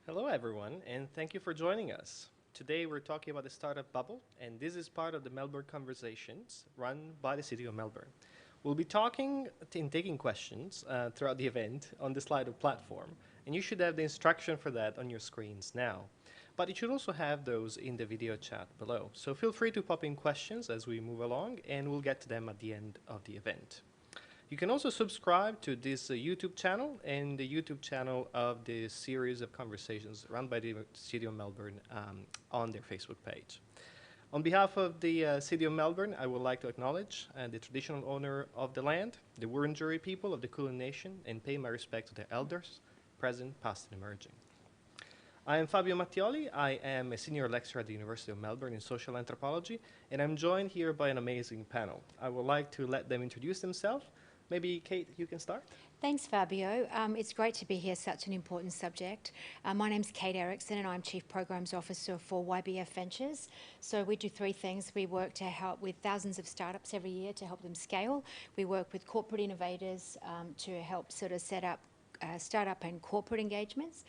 Hello, everyone, and thank you for joining us. Today, we're talking about the startup bubble, and this is part of the Melbourne Conversations run by the City of Melbourne. We'll be talking and taking questions throughout the event on the Slido platform, and you should have the instruction for that on your screens now. But you should also have those in the video chat below. So feel free to pop in questions as we move along, and we'll get to them at the end of the event. You can also subscribe to this YouTube channel and the YouTube channel of the series of conversations run by the City of Melbourne on their Facebook page. On behalf of the City of Melbourne, I would like to acknowledge the traditional owner of the land, the Wurundjeri people of the Kulin Nation, and pay my respect to their elders, present, past, and emerging. I am Fabio Mattioli. I am a senior lecturer at the University of Melbourne in social anthropology, and I'm joined here by an amazing panel. I would like to let them introduce themselves. Maybe, Kate, you can start. Thanks, Fabio. It's great to be here, such an important subject. My name's Kate Erickson and I'm Chief Programs Officer for YBF Ventures. So we do three things. We work to help with thousands of startups every year to help them scale. We work with corporate innovators to help sort of set up startup and corporate engagements.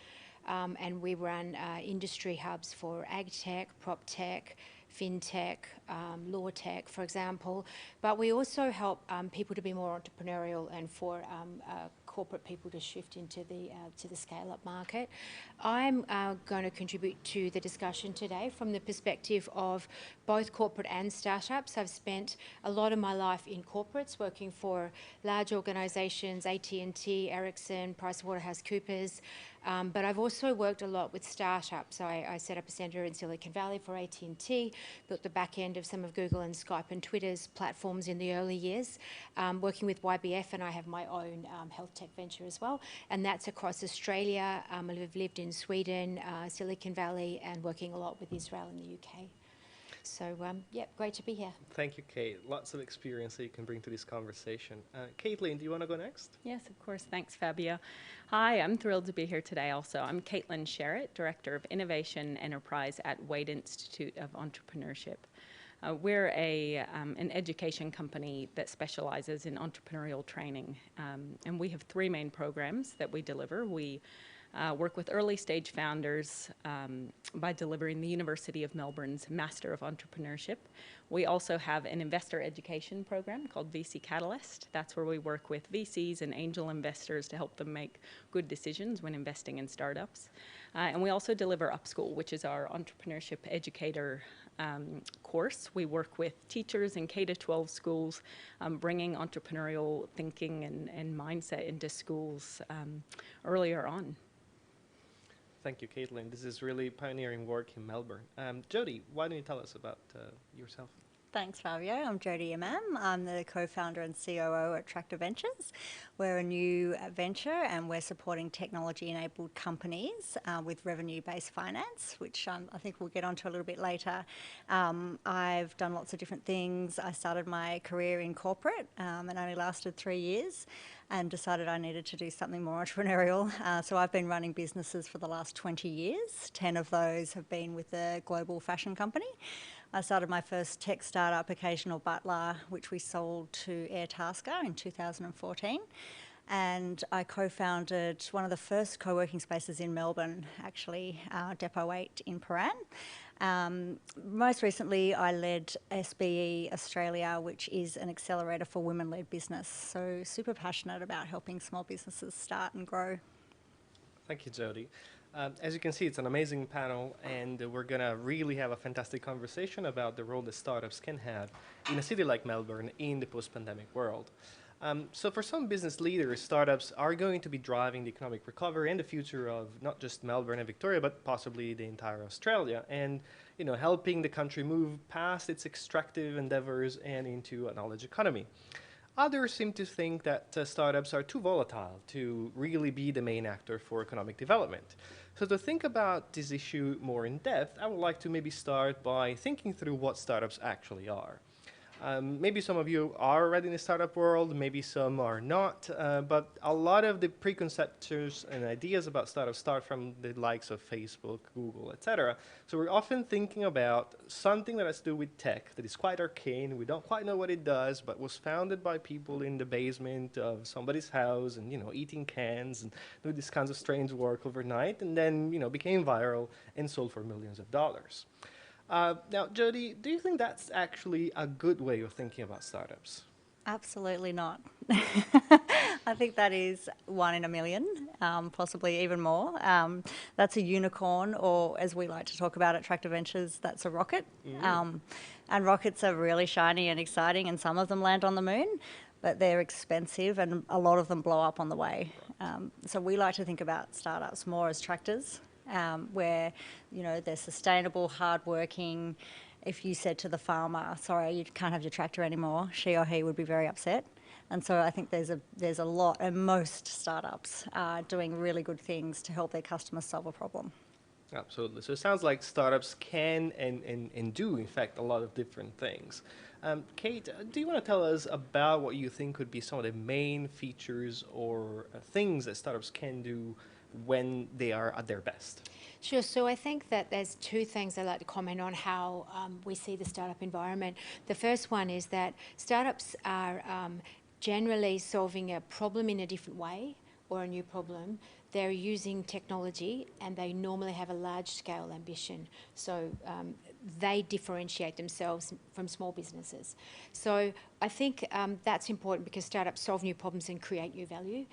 And we run industry hubs for ag tech, prop tech, fintech, law tech, for example. But we also help people to be more entrepreneurial and for corporate people to shift into the scale-up market. I'm going to contribute to the discussion today from the perspective of both corporate and startups. I've spent a lot of my life in corporates, working for large organisations, AT&T, Ericsson, PricewaterhouseCoopers, but I've also worked a lot with startups. I set up a centre in Silicon Valley for AT&T, built the back end of some of Google and Skype and Twitter's platforms in the early years, working with YBF, and I have my own health tech venture as well, and that's across Australia. I've lived in Sweden, Silicon Valley, and working a lot with Israel and the UK. So, yeah, great to be here. Thank you, Kate. Lots of experience that you can bring to this conversation. Caitlin, do you want to go next? Yes, of course. Thanks, Fabio. Hi, I'm thrilled to be here today also. I'm Caitlin Sherritt, Director of Innovation Enterprise at Wade Institute of Entrepreneurship. We're an education company that specializes in entrepreneurial training, and we have three main programs that we deliver. We work with early stage founders by delivering the University of Melbourne's Master of Entrepreneurship. We also have an investor education program called VC Catalyst. That's where we work with VCs and angel investors to help them make good decisions when investing in startups. And we also deliver Upschool, which is our entrepreneurship educator course. We work with teachers in K-12 schools, bringing entrepreneurial thinking and mindset into schools earlier on. Thank you, Caitlin. This is really pioneering work in Melbourne. Jody, why don't you tell us about yourself? Thanks, Fabio. I'm Jodie Imam. I'm the co-founder and COO at Tractor Ventures. We're a new venture and we're supporting technology-enabled companies with revenue-based finance, which I think we'll get onto a little bit later. I've done lots of different things. I started my career in corporate and only lasted 3 years and decided I needed to do something more entrepreneurial. So I've been running businesses for the last 20 years. 10 of those have been with a global fashion company. I started my first tech startup, Occasional Butler, which we sold to Airtasker in 2014. And I co-founded one of the first co-working spaces in Melbourne, actually, Depot 8 in Paran. Most recently, I led SBE Australia, which is an accelerator for women-led business. So super passionate about helping small businesses start and grow. Thank you, Jody. As you can see, it's an amazing panel, and we're going to really have a fantastic conversation about the role that startups can have in a city like Melbourne in the post-pandemic world. So for some business leaders, startups are going to be driving the economic recovery and the future of not just Melbourne and Victoria, but possibly the entire Australia, and helping the country move past its extractive endeavors and into a knowledge economy. Others seem to think that startups are too volatile to really be the main actor for economic development. So to think about this issue more in depth, I would like to maybe start by thinking through what startups actually are. Maybe some of you are already in the startup world, maybe some are not, but a lot of the preconceptions and ideas about startups start from the likes of Facebook, Google, etc. So we're often thinking about something that has to do with tech that is quite arcane. We don't quite know what it does, but was founded by people in the basement of somebody's house and, eating cans and doing these kinds of strange work overnight, and then, became viral and sold for millions of dollars. Now, Jody, do you think that's actually a good way of thinking about startups? Absolutely not. I think that is one in a million, possibly even more. That's a unicorn, or as we like to talk about at Tractor Ventures, that's a rocket. And rockets are really shiny and exciting, and some of them land on the moon, but they're expensive, and a lot of them blow up on the way. So we like to think about startups more as tractors, where they're sustainable, hardworking. If you said to the farmer, sorry, you can't have your tractor anymore, she or he would be very upset. And so I think there's a lot, and most startups are doing really good things to help their customers solve a problem. Absolutely. So it sounds like startups can and do, in fact, a lot of different things. Kate, do you want to tell us about what you think could be some of the main features or things that startups can do when they are at their best? Sure. So I think that there's two things I'd like to comment on how we see the startup environment. The first one is that startups are generally solving a problem in a different way or a new problem. They're using technology and they normally have a large-scale ambition. So they differentiate themselves from small businesses. So I think that's important because startups solve new problems and create new value.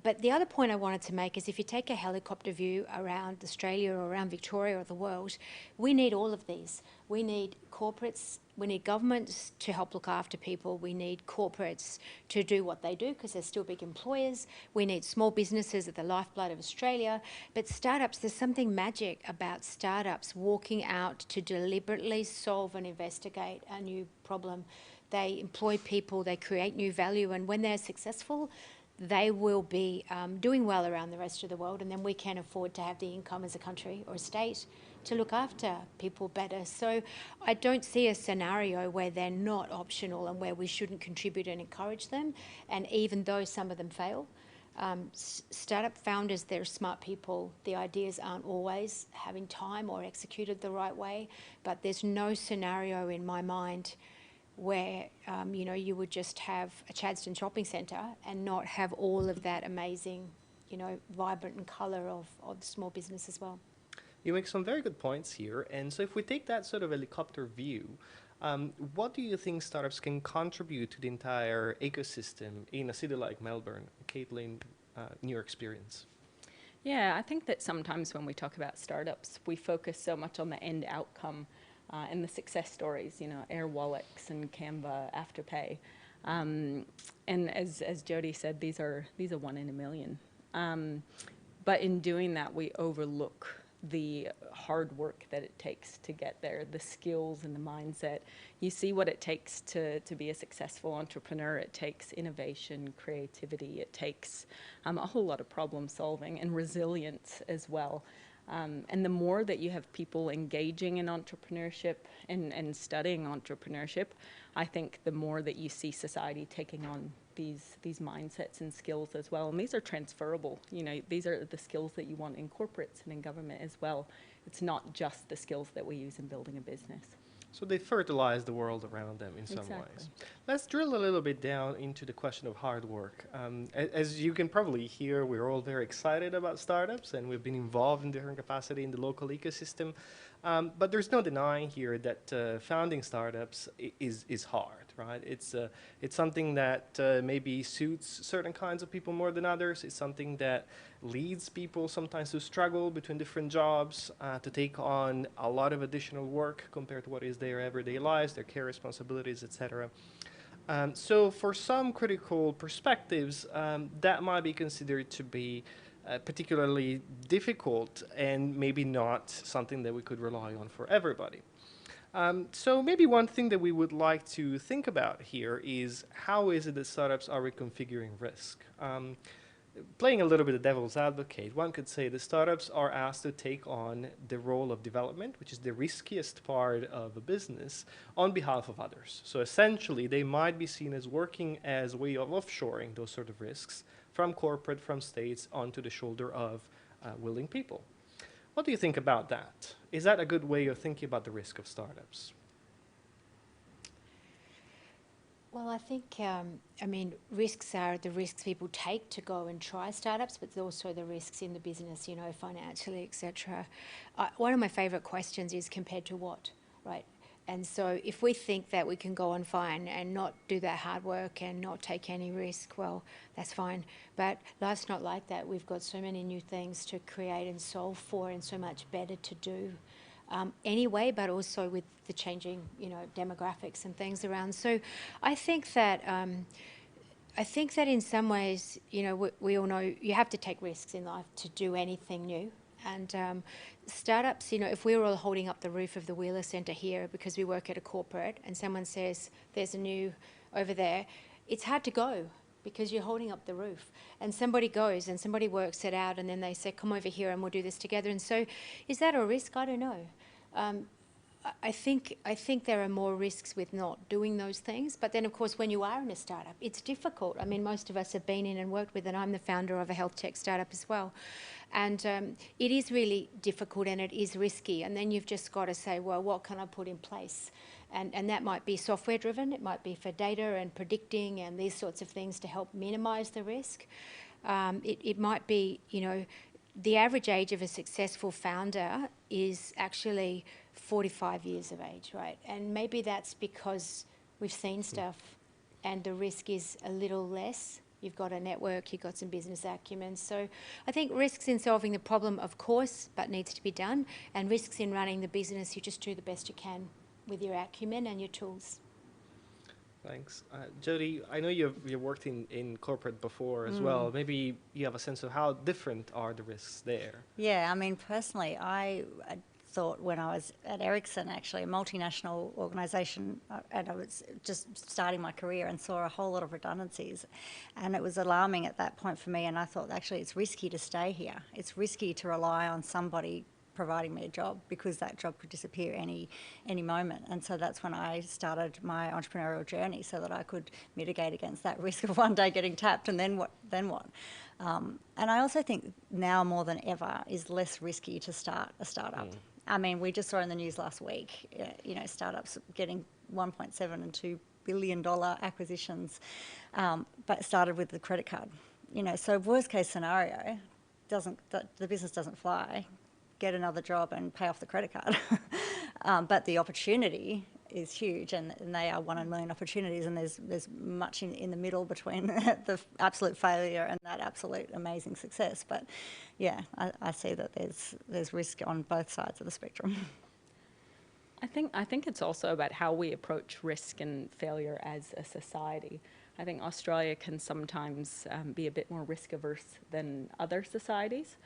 But the other point I wanted to make is if you take a helicopter view around Australia or around Victoria or the world, we need all of these. We need corporates, we need governments to help look after people, we need corporates to do what they do because they're still big employers, we need small businesses at the lifeblood of Australia, but startups, there's something magic about startups walking out to deliberately solve and investigate a new problem. They employ people, they create new value, and when they're successful, they will be doing well around the rest of the world, and then we can afford to have the income as a country or a state to look after people better. So I don't see a scenario where they're not optional and where we shouldn't contribute and encourage them. And even though some of them fail, startup founders, they're smart people. The ideas aren't always having time or executed the right way, but there's no scenario in my mind where you would just have a Chadstone shopping centre and not have all of that amazing, vibrant and colour of small business as well. You make some very good points here. And so if we take that sort of helicopter view, what do you think startups can contribute to the entire ecosystem in a city like Melbourne? Caitlin, in your experience. Yeah, I think that sometimes when we talk about startups, we focus so much on the end outcome and the success stories, Airwallex and Canva, Afterpay. And as Jody said, these are one in a million. But in doing that, we overlook the hard work that it takes to get there, the skills and the mindset. You see what it takes to be a successful entrepreneur. It takes innovation, creativity. It takes a whole lot of problem solving and resilience as well. And the more that you have people engaging in entrepreneurship and studying entrepreneurship, I think the more that you see society taking on these mindsets and skills as well. And these are transferable. These are the skills that you want in corporates and in government as well. It's not just the skills that we use in building a business. So they fertilize the world around them in some ways. Let's drill a little bit down into the question of hard work. As you can probably hear, we're all very excited about startups, and we've been involved in different capacity in the local ecosystem. But there's no denying here that founding startups is hard, right? It's something that maybe suits certain kinds of people more than others. It's something that leads people sometimes to struggle between different jobs, to take on a lot of additional work compared to what is their everyday lives, their care responsibilities, etc. So for some critical perspectives, that might be considered to be particularly difficult and maybe not something that we could rely on for everybody. So maybe one thing that we would like to think about here is how is it that startups are reconfiguring risk? playing a little bit of devil's advocate, one could say the startups are asked to take on the role of development, which is the riskiest part of a business, on behalf of others. So essentially, they might be seen as working as a way of offshoring those sort of risks from corporate, from states, onto the shoulder of willing people. What do you think about that? Is that a good way of thinking about the risk of startups? Well, I think, I mean, risks are the risks people take to go and try startups, but also the risks in the business, you know, financially, etc. One of my favourite questions is compared to what, right? And so if we think that we can go on fine and not do that hard work and not take any risk, well, that's fine. But life's not like that. We've got so many new things to create and solve for and so much better to do. Anyway, but also with the changing, you know, demographics and things around. So I think that in some ways, you know, we all know you have to take risks in life to do anything new. And startups, you know, if we were all holding up the roof of the Wheeler Centre here because we work at a corporate and someone says there's a new over there, it's hard to go because you're holding up the roof. And somebody goes and somebody works it out and then they say, come over here and we'll do this together. And so is that a risk? I don't know. I think there are more risks with not doing those things. But then, of course, when you are in a startup, it's difficult. I mean, most of us have been in and worked with, and I'm the founder of a health tech startup as well. And it is really difficult and it is risky. And then you've just got to say, well, what can I put in place? And that might be software driven. It might be for data and predicting and these sorts of things to help minimise the risk. It might be, you know, the average age of a successful founder is actually 45 years of age, right? And maybe that's because we've seen stuff and the risk is a little less. You've got a network, you've got some business acumen. So I think risks in solving the problem, of course, but needs to be done. And risks in running the business, you just do the best you can with your acumen and your tools. Thanks. Jody, I know you've worked in corporate before as well. Maybe you have a sense of how different are the risks there? Yeah, I mean, personally, I thought when I was at Ericsson, actually, a multinational organisation, and I was just starting my career and saw a whole lot of redundancies. And it was alarming at that point for me, and I thought, actually, it's risky to stay here. It's risky to rely on somebody providing me a job because that job could disappear any moment. And so that's when I started my entrepreneurial journey so that I could mitigate against that risk of one day getting tapped and then what? And I also think now more than ever is less risky to start a startup. I mean, we just saw in the news last week, you know, startups getting 1.7 and $2 billion acquisitions, but started with the credit card. You know, so worst case scenario, the business doesn't fly, get another job and pay off the credit card. But the opportunity is huge, and they are 1 in a million opportunities, and there's much in the middle between the absolute failure and that absolute amazing success. But yeah, I see that there's risk on both sides of the spectrum. I think it's also about how we approach risk and failure as a society. I think Australia can sometimes be a bit more risk averse than other societies.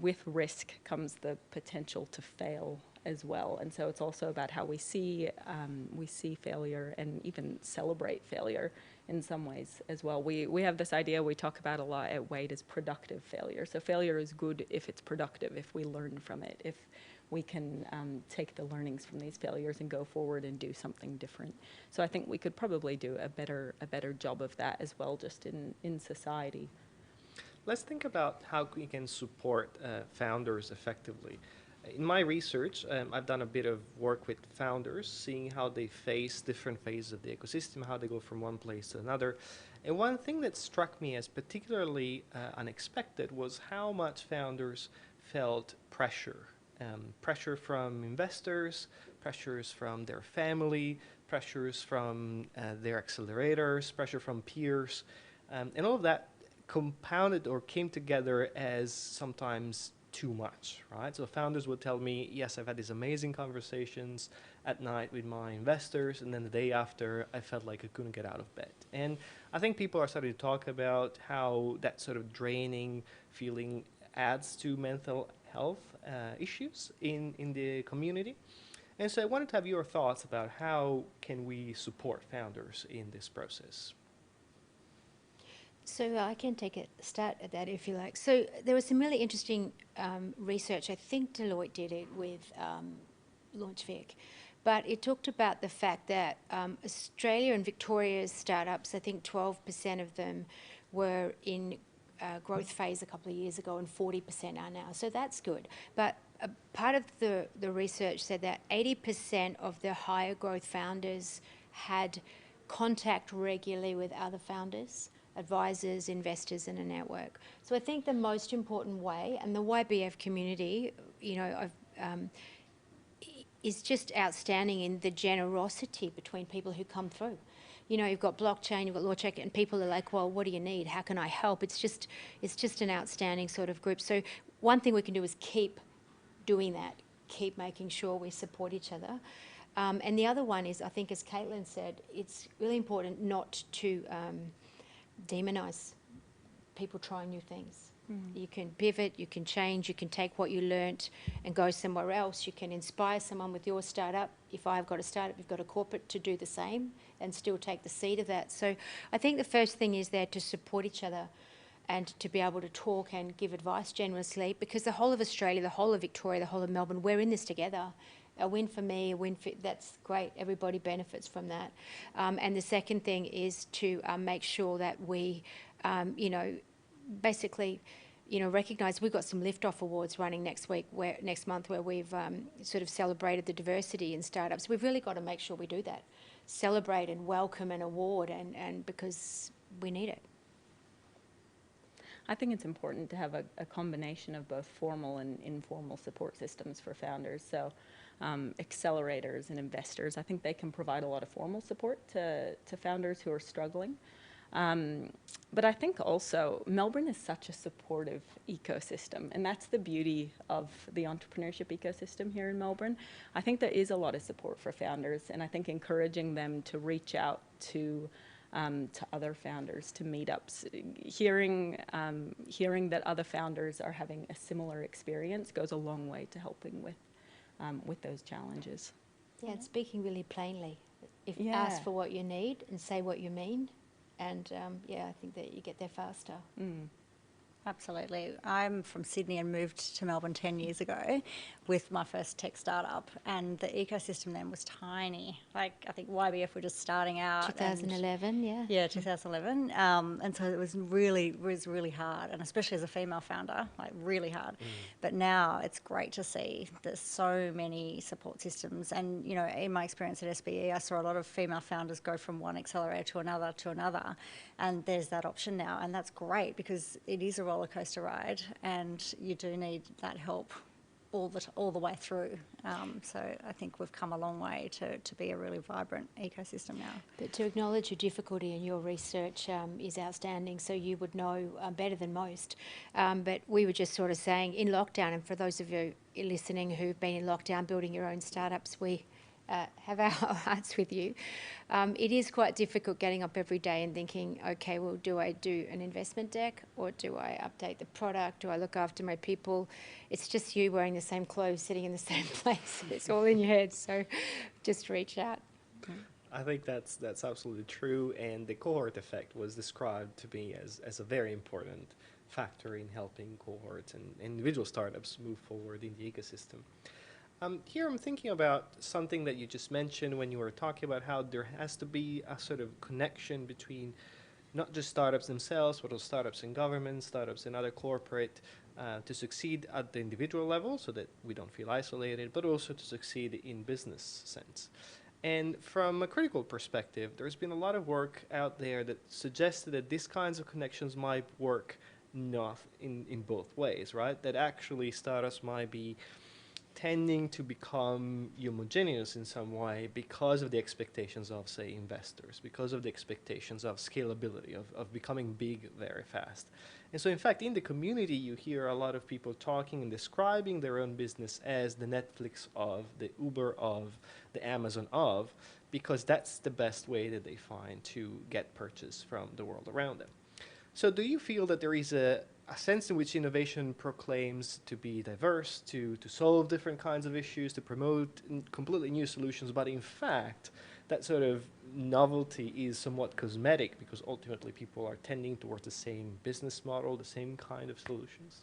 With risk comes the potential to fail as well, and so it's also about how we see failure and even celebrate failure in some ways as well. We have this idea we talk about a lot at Wade as productive failure. So failure is good if it's productive, if we learn from it, if we can take the learnings from these failures and go forward and do something different. So I think we could probably do a better job of that as well, just in society. Let's think about how we can support founders effectively. In my research, I've done a bit of work with founders, seeing how they face different phases of the ecosystem, how they go from one place to another. And one thing that struck me as particularly unexpected was how much founders felt pressure. Pressure from investors, pressures from their family, pressures from their accelerators, pressure from peers, and all of that compounded or came together as sometimes too much, right? So founders would tell me, yes, I've had these amazing conversations at night with my investors, and then the day after, I felt like I couldn't get out of bed. And I think people are starting to talk about how that sort of draining feeling adds to mental health issues in the community. And so I wanted to have your thoughts about how can we support founders in this process. So I can take a start at that if you like. So there was some really interesting research. I think Deloitte did it with LaunchVic, but it talked about the fact that Australia and Victoria's startups, I think 12% of them were in growth phase a couple of years ago, and 40% are now. So that's good. But part of the research said that 80% of the higher growth founders had contact regularly with other founders, advisors, investors in a network. So I think the most important way, and the YBF community, you know, is just outstanding in the generosity between people who come through. You know, you've got blockchain, you've got LawCheck, and people are like, well, what do you need? How can I help? It's just an outstanding sort of group. So one thing we can do is keep doing that, keep making sure we support each other. And the other one is, I think, as Caitlin said, it's really important not to demonise people trying new things. You can pivot, you can change, you can take what you learnt and go somewhere else. You can inspire someone with your startup. If I've got a startup, you've got a corporate to do the same and still take the seed of that. So I think the first thing is there to support each other and to be able to talk and give advice generously, because the whole of Australia, the whole of Victoria, the whole of Melbourne, we're in this together. A win for me, a win for, that's great. Everybody benefits from that. And the second thing is to make sure that we, you know, basically, you know, recognise we've got some Liftoff Awards running next month, where we've sort of celebrated the diversity in startups. We've really got to make sure we do that, celebrate and welcome and award, and because we need it. I think it's important to have a combination of both formal and informal support systems for founders. So accelerators and investors, I think they can provide a lot of formal support to founders who are struggling. But I think also Melbourne is such a supportive ecosystem, and that's the beauty of the entrepreneurship ecosystem here in Melbourne. I think there is a lot of support for founders, and I think encouraging them to reach out to other founders, to meetups, hearing that other founders are having a similar experience goes a long way to helping with those challenges. Yeah, and speaking really plainly. If Yeah. ask for what you need and say what you mean, and yeah, I think that you get there faster. Absolutely. I'm from Sydney and moved to Melbourne 10 years ago with my first tech startup, and the ecosystem then was tiny. Like, I think YBF were just starting out. 2011, yeah. Yeah, 2011. And so it was really hard, and especially as a female founder, like really hard. But now it's great to see there's so many support systems. And, you know, in my experience at SBE, I saw a lot of female founders go from one accelerator to another. And there's that option now. And that's great, because it is a roller coaster ride, and you do need that help all the way through. So I think we've come a long way to be a really vibrant ecosystem now. But to acknowledge your difficulty in your research is outstanding, so you would know better than most. But we were just sort of saying, in lockdown, and for those of you listening who've been in lockdown building your own startups, we have our hearts with you. It is quite difficult getting up every day and thinking, okay, well, do I do an investment deck, or do I update the product? Do I look after my people? It's just you wearing the same clothes, sitting in the same place. It's all in your head, so just reach out. I think that's absolutely true, and the cohort effect was described to me as a very important factor in helping cohorts and individual startups move forward in the ecosystem. Here I'm thinking about something that you just mentioned when you were talking about how there has to be a sort of connection between not just startups themselves, but also startups in government, startups in other corporate, to succeed at the individual level so that we don't feel isolated, but also to succeed in business sense. And from a critical perspective, there's been a lot of work out there that suggested that these kinds of connections might work not in both ways, right? That actually startups might be tending to become homogeneous in some way because of the expectations of, say, investors, because of the expectations of scalability, of becoming big very fast. And so, in fact, in the community, you hear a lot of people talking and describing their own business as the Netflix of, the Uber of, the Amazon of, because that's the best way that they find to get purchase from the world around them. So do you feel that there is a sense in which innovation proclaims to be diverse, to solve different kinds of issues, to promote completely new solutions, but in fact, that sort of novelty is somewhat cosmetic because ultimately people are tending towards the same business model, the same kind of solutions?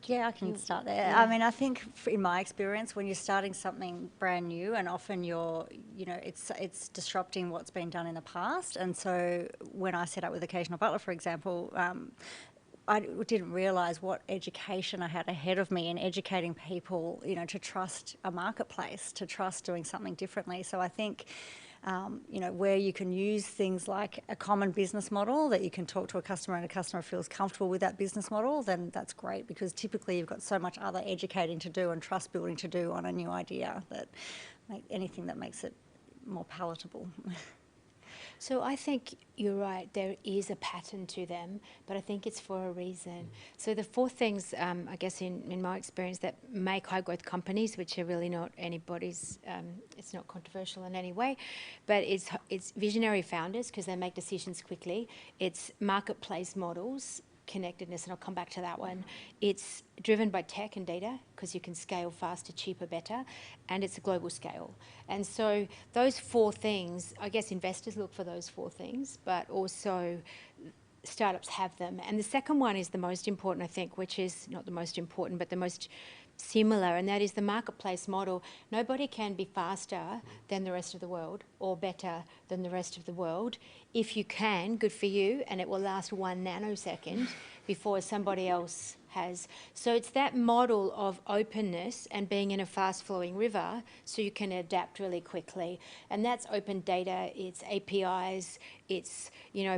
Yeah, I can start there. yeah. I mean, I think in my experience, when you're starting something brand new, and often it's disrupting what's been done in the past. And so when I set up with Occasional Butler, for example, I didn't realise what education I had ahead of me in educating people, to trust a marketplace, to trust doing something differently. So I think, where you can use things like a common business model that you can talk to a customer and a customer feels comfortable with that business model, then that's great, because typically you've got so much other educating to do and trust building to do on a new idea that anything that makes it more palatable. So I think you're right, there is a pattern to them, but I think it's for a reason. So the four things, I guess in my experience, that make high growth companies, which are really not anybody's, it's not controversial in any way, but it's visionary founders because they make decisions quickly. It's marketplace models, connectedness, and I'll come back to that one. It's driven by tech and data because you can scale faster, cheaper, better, and it's a global scale. And so those four things, I guess investors look for those four things, but also startups have them. And the second one is the most important, I think, which is not the most important, but the most similar, and that is the marketplace model. Nobody can be faster than the rest of the world or better than the rest of the world. If you can, good for you, and it will last 1 nanosecond before somebody else has. So it's that model of openness and being in a fast-flowing river so you can adapt really quickly. And that's open data, it's APIs, it's,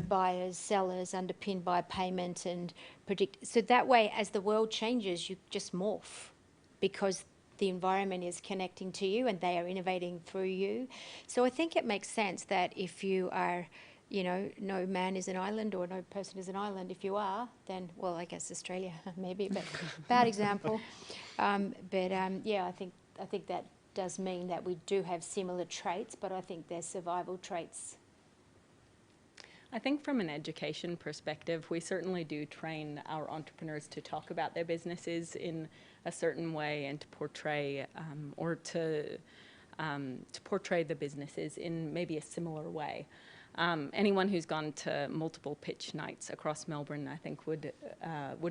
buyers, sellers, underpinned by payment and predict. So that way, as the world changes, you just morph because the environment is connecting to you and they are innovating through you. So I think it makes sense that if you are, no man is an island or no person is an island. If you are, then, well, I guess Australia maybe, but bad example. Yeah, I think that does mean that we do have similar traits, but I think they're survival traits. I think from an education perspective, we certainly do train our entrepreneurs to talk about their businesses in a certain way and to portray to portray the businesses in maybe a similar way. Anyone who's gone to multiple pitch nights across Melbourne, I think, would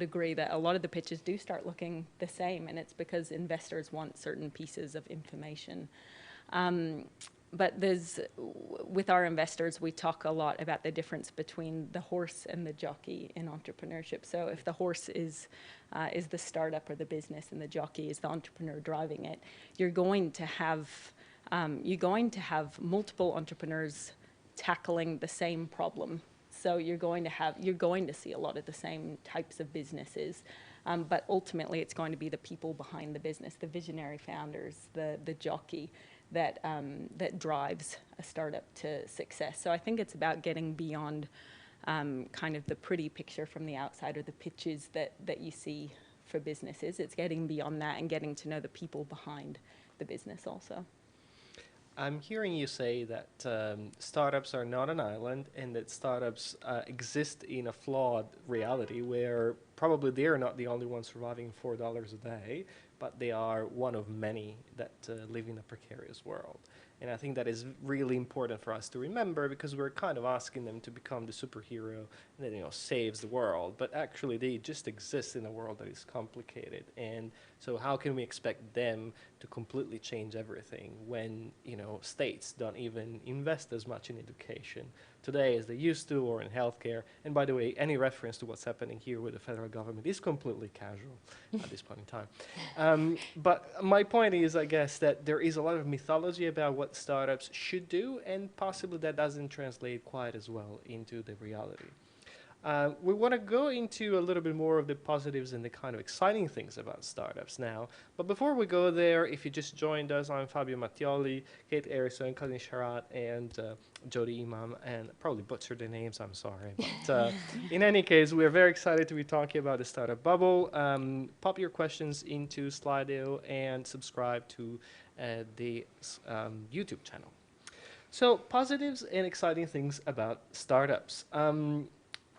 agree that a lot of the pitches do start looking the same, and it's because investors want certain pieces of information. But with our investors, we talk a lot about the difference between the horse and the jockey in entrepreneurship. So if the horse is the startup or the business and the jockey is the entrepreneur driving it, you're going to have multiple entrepreneurs tackling the same problem. So you're going to see a lot of the same types of businesses. But ultimately, it's going to be the people behind the business, the visionary founders, the jockey, that drives a startup to success. So I think it's about getting beyond kind of the pretty picture from the outside or the pitches that you see for businesses. It's getting beyond that and getting to know the people behind the business also. I'm hearing you say that startups are not an island and that startups exist in a flawed reality where probably they're not the only ones surviving $4 a day, but they are one of many that live in a precarious world. And I think that is really important for us to remember because we're kind of asking them to become the superhero that saves the world, but actually they just exist in a world that is complicated. And so how can we expect them to completely change everything when states don't even invest as much in education today as they used to, or in healthcare? And by the way, any reference to what's happening here with the federal government is completely casual at this point in time. But my point is, I guess, that there is a lot of mythology about what startups should do, and possibly that doesn't translate quite as well into the reality. We want to go into a little bit more of the positives and the kind of exciting things about startups now. But before we go there, if you just joined us, I'm Fabio Mattioli, Kate Erickson, Colin Sharat, and Jody Imam, and I probably butchered their names, I'm sorry. But in any case, we're very excited to be talking about the startup bubble. Pop your questions into Slido and subscribe to the YouTube channel. So positives and exciting things about startups.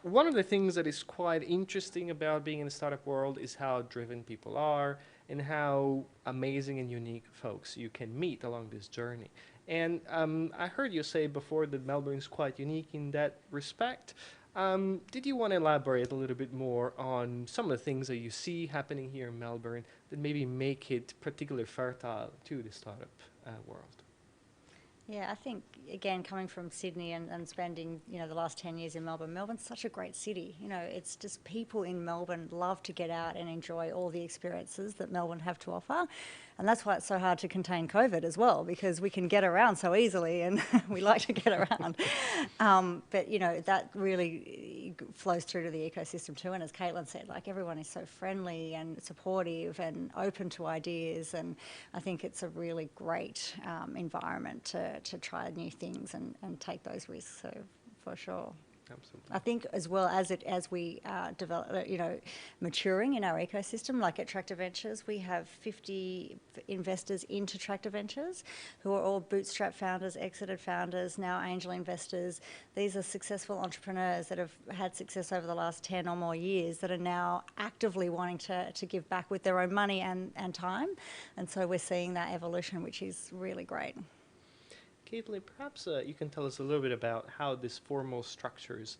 One of the things that is quite interesting about being in the startup world is how driven people are and how amazing and unique folks you can meet along this journey. And I heard you say before that Melbourne's quite unique in that respect. Did you want to elaborate a little bit more on some of the things that you see happening here in Melbourne that maybe make it particularly fertile to the startup world? Yeah, I think, again, coming from Sydney and spending, the last 10 years in Melbourne, Melbourne's such a great city. It's just people in Melbourne love to get out and enjoy all the experiences that Melbourne have to offer. And that's why it's so hard to contain COVID as well, because we can get around so easily and we like to get around. But, that really flows through to the ecosystem too. And as Caitlin said, like, everyone is so friendly and supportive and open to ideas. And I think it's a really great environment to try new things and take those risks, so for sure. Absolutely. I think as well as we develop, maturing in our ecosystem, like at Tractor Ventures, we have 50 investors into Tractor Ventures who are all bootstrap founders, exited founders, now angel investors. These are successful entrepreneurs that have had success over the last 10 or more years that are now actively wanting to give back with their own money and time. And so we're seeing that evolution, which is really great. Caitlin, perhaps you can tell us a little bit about how these formal structures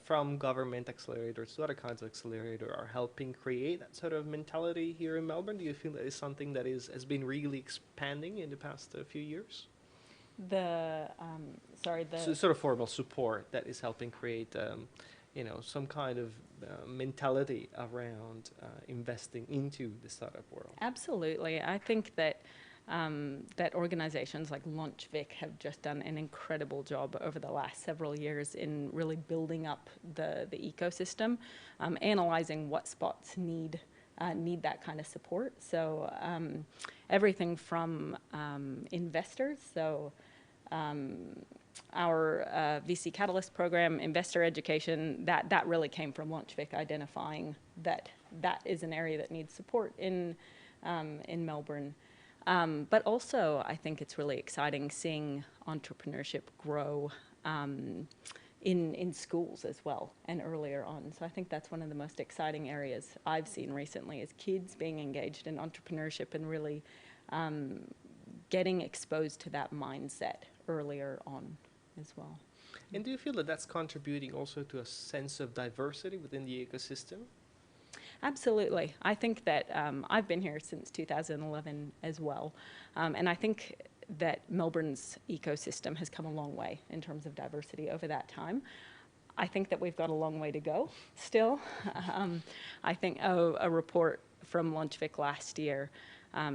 from government accelerators to other kinds of accelerator are helping create that sort of mentality here in Melbourne. Do you feel that is something that has been really expanding in the past few years? So sort of formal support that is helping create, some kind of mentality around investing into the startup world. Absolutely. I think that that organizations like LaunchVic have just done an incredible job over the last several years in really building up the ecosystem, analyzing what spots need that kind of support. So everything from investors, so our VC Catalyst program, investor education, that really came from LaunchVic identifying that is an area that needs support in Melbourne. But also, I think it's really exciting seeing entrepreneurship grow in schools as well and earlier on. So I think that's one of the most exciting areas I've seen recently is kids being engaged in entrepreneurship and really getting exposed to that mindset earlier on as well. And do you feel that that's contributing also to a sense of diversity within the ecosystem? Absolutely. I think that I've been here since 2011 as well. And I think that Melbourne's ecosystem has come a long way in terms of diversity over that time. I think that we've got a long way to go still. I think a report from LaunchVic last year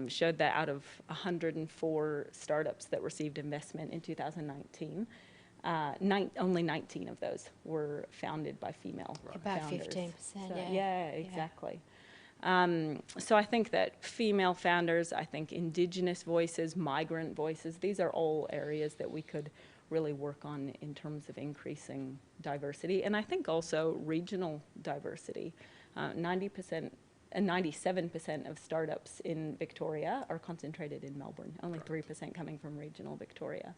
showed that out of 104 startups that received investment in 2019, only 19 of those were founded by female About founders. 15%, So, yeah. yeah, exactly. So I think that female founders, I think Indigenous voices, migrant voices, these are all areas that we could really work on in terms of increasing diversity. And I think also regional diversity. 97% of startups in Victoria are concentrated in Melbourne, only 3% coming from regional Victoria.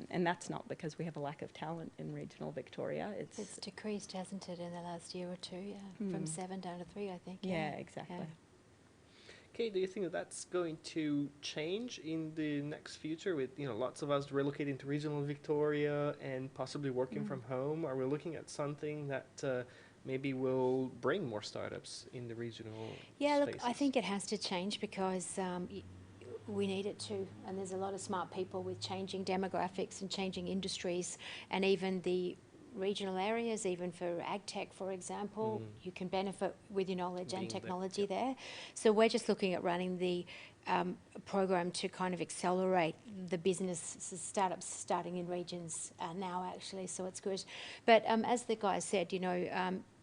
And that's not because we have a lack of talent in regional Victoria. It's decreased, hasn't it, in the last year or two? Yeah, from 7 down to 3, I think. Yeah, exactly. Yeah. Kate, do you think that that's going to change in the next future with lots of us relocating to regional Victoria and possibly working from home? Are we looking at something that maybe will bring more startups in the regional Yeah, spaces? look, I think it has to change because we need it to, and there's a lot of smart people with changing demographics and changing industries, and even the regional areas, even for ag tech, for example, you can benefit with your knowledge and technology there. So we're just looking at running the program to kind of accelerate the business startups starting in regions now, actually, so it's good. But as the guy said,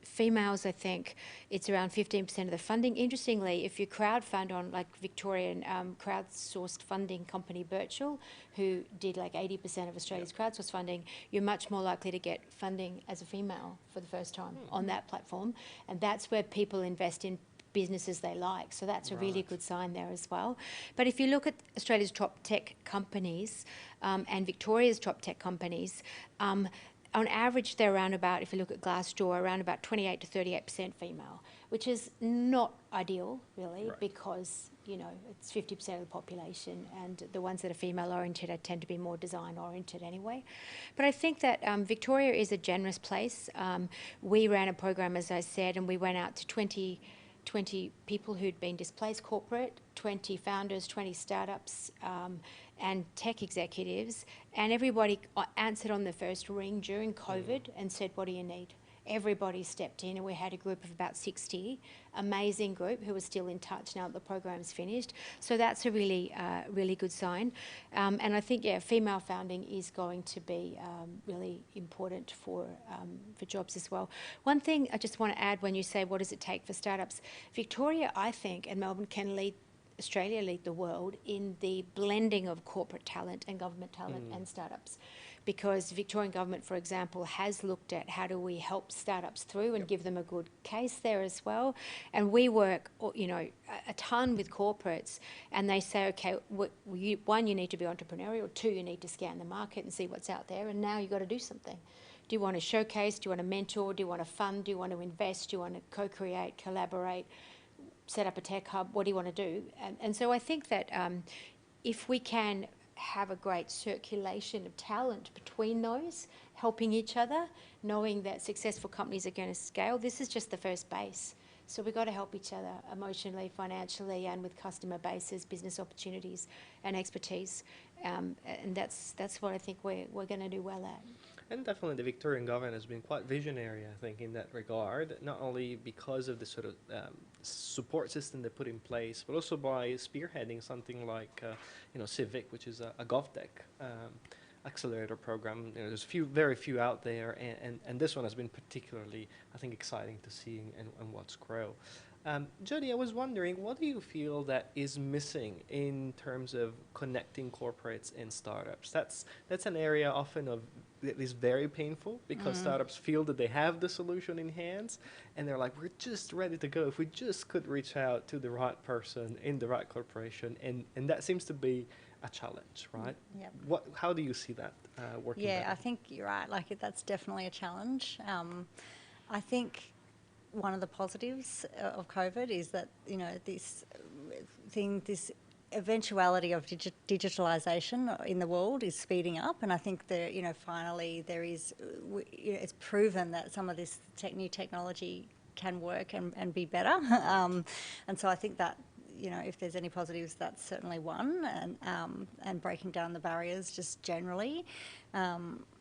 females, I think it's around 15% of the funding. Interestingly, if you crowdfund on like Victorian crowdsourced funding company Birchal, who did like 80% of Australia's crowdsourced funding, you're much more likely to get funding as a female for the first time on that platform. And that's where people invest in businesses they like. So that's a really good sign there as well. But if you look at Australia's top tech companies and Victoria's top tech companies, on average, they're around about, if you look at Glassdoor, around about 28 to 38% female, which is not ideal, really, Right. because, you know, it's 50% of the population, and the ones that are female-oriented tend to be more design-oriented anyway. But I think that Victoria is a generous place. We ran a program, as I said, and we went out to 20 people who'd been displaced corporate, 20 founders, 20 startups, and tech executives, and everybody answered on the first ring during COVID and said, what do you need? Everybody stepped in, and we had a group of about 60, amazing group who are still in touch now that the program's finished. So that's a really, really good sign. And I think, yeah, female founding is going to be really important for jobs as well. One thing I just want to add when you say, what does it take for startups? Victoria, I think, and Melbourne can lead Australia, lead the world in the blending of corporate talent and government talent and startups. Because the Victorian government, for example, has looked at how do we help startups through and give them a good case there as well. And we work, you know, a ton with corporates, and they say, okay, one, you need to be entrepreneurial, two, you need to scan the market and see what's out there, and now you've got to do something. Do you want to showcase? Do you want to mentor? Do you want to fund? Do you want to invest? Do you want to co-create, collaborate, set up a tech hub? What do you want to do? And so I think that if we can have a great circulation of talent between those, helping each other, knowing that successful companies are going to scale, this is just the first base. So we've got to help each other emotionally, financially, and with customer bases, business opportunities, and expertise. And that's what I think we're going to do well at. And definitely the Victorian government has been quite visionary, I think, in that regard, not only because of the sort of support system they put in place, but also by spearheading something like, Civic, which is a GovTech accelerator program. You know, there's very few out there, and this one has been particularly, I think, exciting to see and watch grow. Jody, I was wondering, what do you feel that is missing in terms of connecting corporates and startups? That's an area often that is very painful, because startups feel that they have the solution in hands, and they're like, we're just ready to go. If we just could reach out to the right person in the right corporation, and that seems to be a challenge, right? Yep. How do you see that working? Yeah, better? I think you're right. Like, that's definitely a challenge. I think one of the positives of COVID is that, you know, this eventuality of digitalisation in the world is speeding up, and I think that, you know, finally there is, it's proven that some of this new technology can work and be better, and so I think that, you know, if there's any positives, that's certainly one, and breaking down the barriers just generally.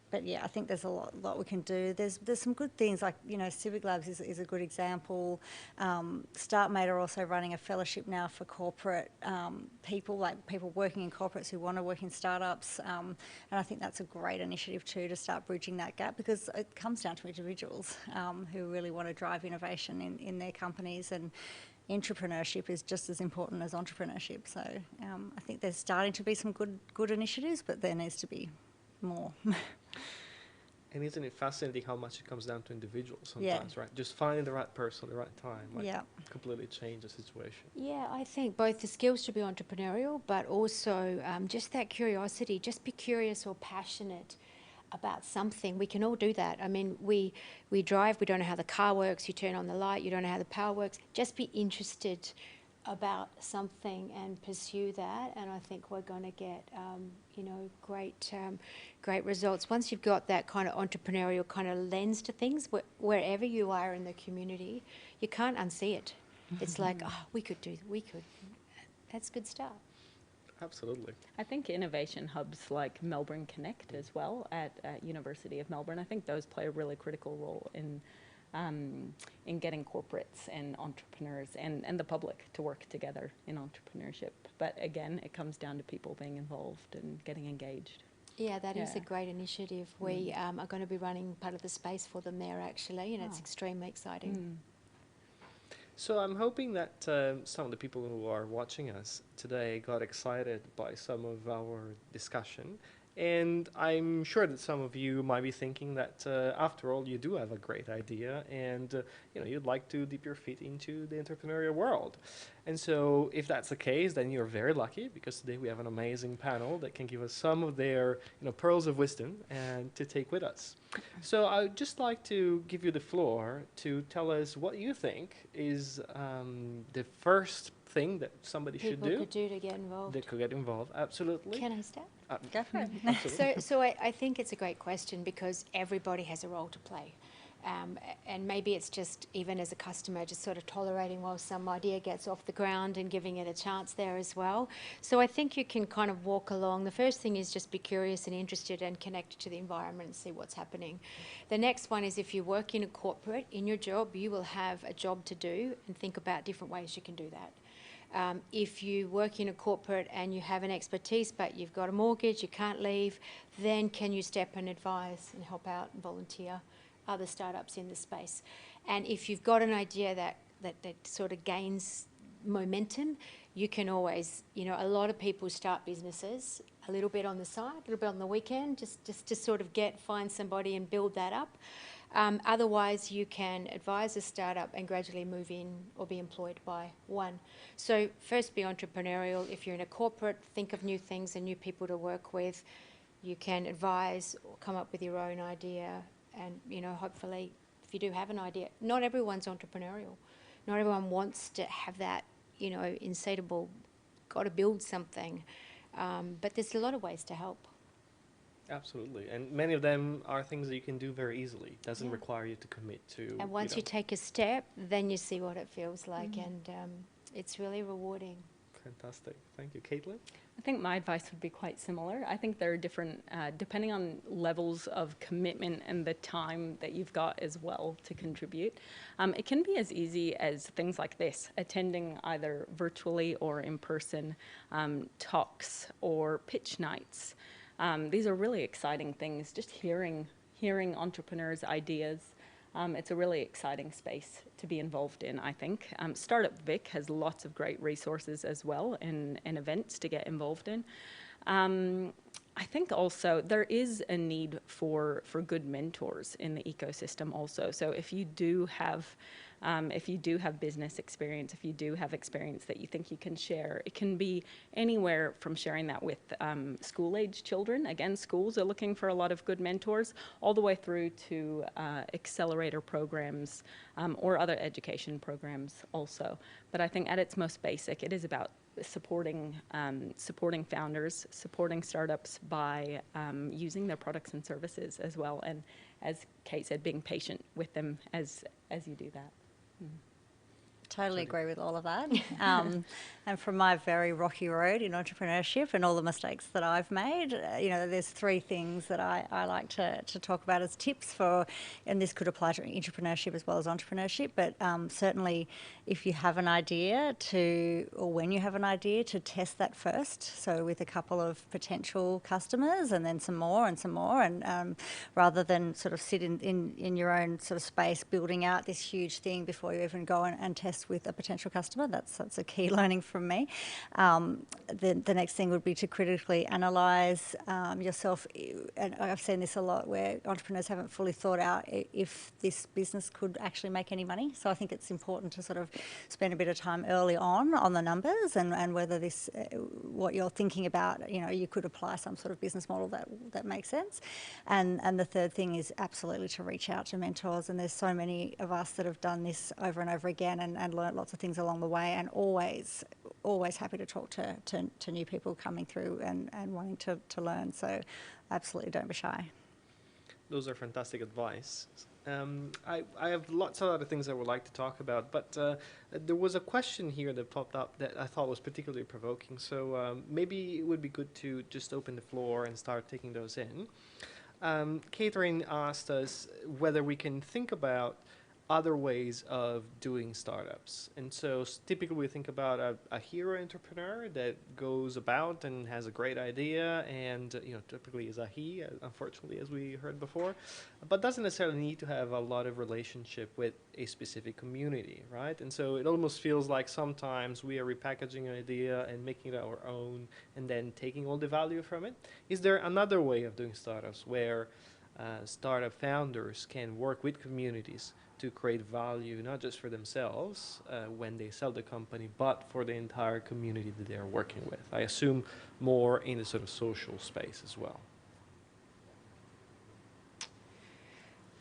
But yeah, I think there's a lot we can do. There's some good things, like, you know, Civic Labs is a good example. StartMate are also running a fellowship now for corporate people, like people working in corporates who want to work in startups. And I think that's a great initiative too, to start bridging that gap, because it comes down to individuals who really want to drive innovation in their companies, and entrepreneurship is just as important as entrepreneurship. So I think there's starting to be some good initiatives, but there needs to be more. And isn't it fascinating how much it comes down to individuals sometimes, right? Just finding the right person at the right time, completely change the situation. Yeah, I think both the skills to be entrepreneurial, but also just that curiosity. Just be curious or passionate about something. We can all do that. I mean, we drive, we don't know how the car works, you turn on the light, you don't know how the power works. Just be interested about something and pursue that, and I think we're going to get great results. Once you've got that kind of entrepreneurial kind of lens to things, wherever you are in the community, you can't unsee it. It's like, oh, we could. That's a good start. Absolutely. I think innovation hubs like Melbourne Connect as well at University of Melbourne, I think those play a really critical role in getting corporates and entrepreneurs and the public to work together in entrepreneurship. But again, it comes down to people being involved and getting engaged. Yeah, that is a great initiative. We are going to be running part of the space for them there, actually, and it's extremely exciting. So I'm hoping that some of the people who are watching us today got excited by some of our discussion. And I'm sure that some of you might be thinking that, after all, you do have a great idea, and you'd like to dip your feet into the entrepreneurial world. And so, if that's the case, then you're very lucky, because today we have an amazing panel that can give us some of their pearls of wisdom and to take with us. So I would just like to give you the floor to tell us what you think is the first thing that somebody should People do. could do to get involved. They could get involved, absolutely. Can I start? Go for it. Absolutely. So I think it's a great question because everybody has a role to play. And maybe it's just, even as a customer, just sort of tolerating while some idea gets off the ground and giving it a chance there as well. So I think you can kind of walk along. The first thing is just be curious and interested and connected to the environment and see what's happening. The next one is, if you work in a corporate, in your job, you will have a job to do, and think about different ways you can do that. If you work in a corporate and you have an expertise but you've got a mortgage, you can't leave, then can you step and advise and help out and volunteer other startups in the space? And if you've got an idea that sort of gains momentum, you can always, a lot of people start businesses a little bit on the side, a little bit on the weekend, just to sort of find somebody and build that up. Otherwise, you can advise a startup and gradually move in or be employed by one. So first, be entrepreneurial. If you're in a corporate, think of new things and new people to work with. You can advise or come up with your own idea. And, hopefully, if you do have an idea, not everyone's entrepreneurial. Not everyone wants to have that, insatiable, got to build something. But there's a lot of ways to help. Absolutely. And many of them are things that you can do very easily. Doesn't Yeah. require you to commit to. And once you take a step, then you see what it feels like. And it's really rewarding. Fantastic. Thank you. Caitlin? I think my advice would be quite similar. I think there are different, depending on levels of commitment and the time that you've got as well to contribute. It can be as easy as things like this, attending either virtually or in person talks or pitch nights. These are really exciting things, just hearing entrepreneurs' ideas. It's a really exciting space to be involved in, I think. Startup Vic has lots of great resources as well and events to get involved in. I think also there is a need for good mentors in the ecosystem also. So if you do have business experience, if you do have experience that you think you can share, it can be anywhere from sharing that with school-age children. Again, schools are looking for a lot of good mentors, all the way through to accelerator programs or other education programs also. But I think at its most basic, it is about supporting founders, supporting startups by using their products and services as well. And as Kate said, being patient with them as you do that. Totally agree with all of that. And from my very rocky road in entrepreneurship and all the mistakes that I've made, there's three things that I like to talk about as tips for, and this could apply to entrepreneurship as well as entrepreneurship, but certainly if you have an idea or when you have an idea, to test that first. So with a couple of potential customers and then some more, and rather than sort of sit in your own sort of space building out this huge thing before you even go and test with a potential customer. That's a key learning from me. The next thing would be to critically analyse yourself. And I've seen this a lot where entrepreneurs haven't fully thought out if this business could actually make any money. So I think it's important to sort of spend a bit of time early on the numbers and whether this, what you're thinking about, you could apply some sort of business model that makes sense. And the third thing is absolutely to reach out to mentors. And there's so many of us that have done this over and over again and learnt lots of things along the way, and always happy to talk to new people coming through and wanting to learn. So absolutely don't be shy. Those are fantastic advice. I have lots of other things I would like to talk about, but there was a question here that popped up that I thought was particularly provoking. So maybe it would be good to just open the floor and start taking those in. Catherine asked us whether we can think about other ways of doing startups. And so typically we think about a hero entrepreneur that goes about and has a great idea and, typically is a he, unfortunately, as we heard before, but doesn't necessarily need to have a lot of relationship with a specific community, right? And so it almost feels like sometimes we are repackaging an idea and making it our own and then taking all the value from it. Is there another way of doing startups where startup founders can work with communities to create value, not just for themselves when they sell the company, but for the entire community that they're working with? I assume more in the sort of social space as well.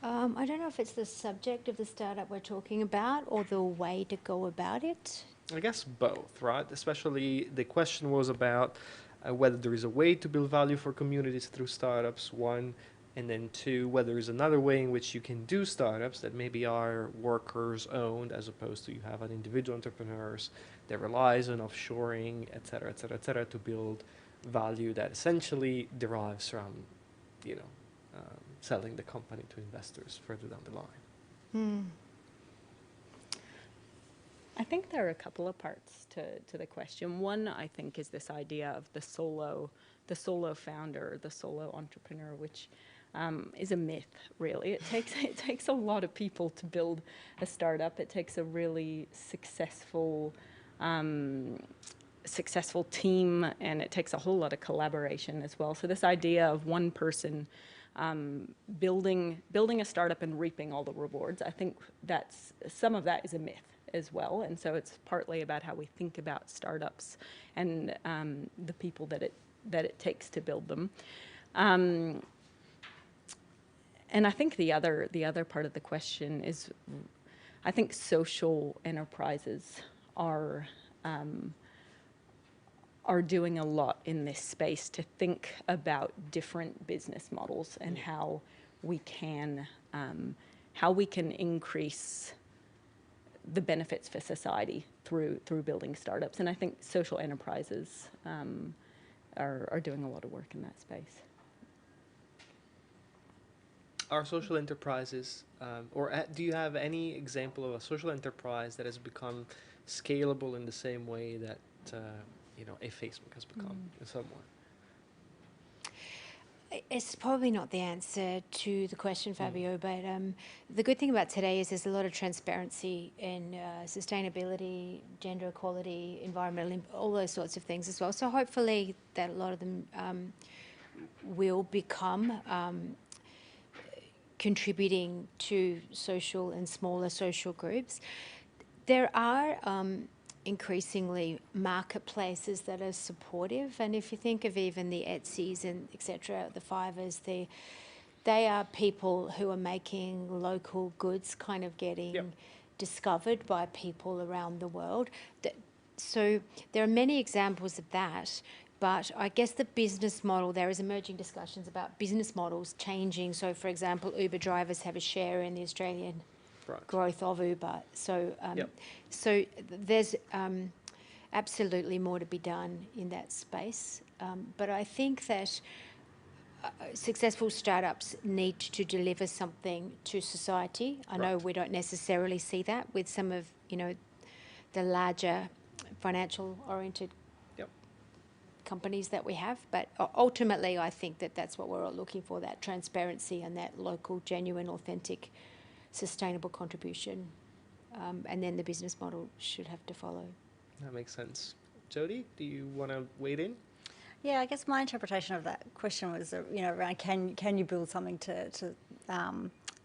I don't know if it's the subject of the startup we're talking about or the way to go about it. I guess both, right? Especially the question was about whether there is a way to build value for communities through startups, one, and then two, whether there's another way in which you can do startups that maybe are workers owned as opposed to you have an individual entrepreneurs that relies on offshoring, et cetera, et cetera, et cetera, to build value that essentially derives from, selling the company to investors further down the line. I think there are a couple of parts to the question. One, I think, is this idea of the solo founder, the solo entrepreneur, which is a myth, really. It takes a lot of people to build a startup. It takes a really successful team, and it takes a whole lot of collaboration as well. So this idea of one person building a startup and reaping all the rewards, I think some of that is a myth as well. And so it's partly about how we think about startups and the people that it takes to build them. And I think the other part of the question is, I think social enterprises are doing a lot in this space to think about different business models and how we can increase the benefits for society through building startups. And I think social enterprises are doing a lot of work in that space. Are social enterprises, do you have any example of a social enterprise that has become scalable in the same way that a Facebook has become in some way? It's probably not the answer to the question, Fabio, but the good thing about today is there's a lot of transparency in sustainability, gender equality, environmental, all those sorts of things as well. So hopefully that a lot of them will become contributing to social and smaller social groups. There are increasingly marketplaces that are supportive, and if you think of even the Etsy's and etc., the Fivers, they are people who are making local goods kind of getting discovered by people around the world. So there are many examples of that, but I guess the business model, there is emerging discussions about business models changing. So for example, Uber drivers have a share in the Australian growth of Uber. So so there's absolutely more to be done in that space. But I think that successful startups need to deliver something to society. I know we don't necessarily see that with some of, the larger financial oriented companies that we have, but ultimately I think that that's what we're all looking for, that transparency and that local, genuine, authentic, sustainable contribution, and then the business model should have to follow. That makes sense. Jody, do you want to wade in? Yeah, I guess my interpretation of that question was, around can you build something to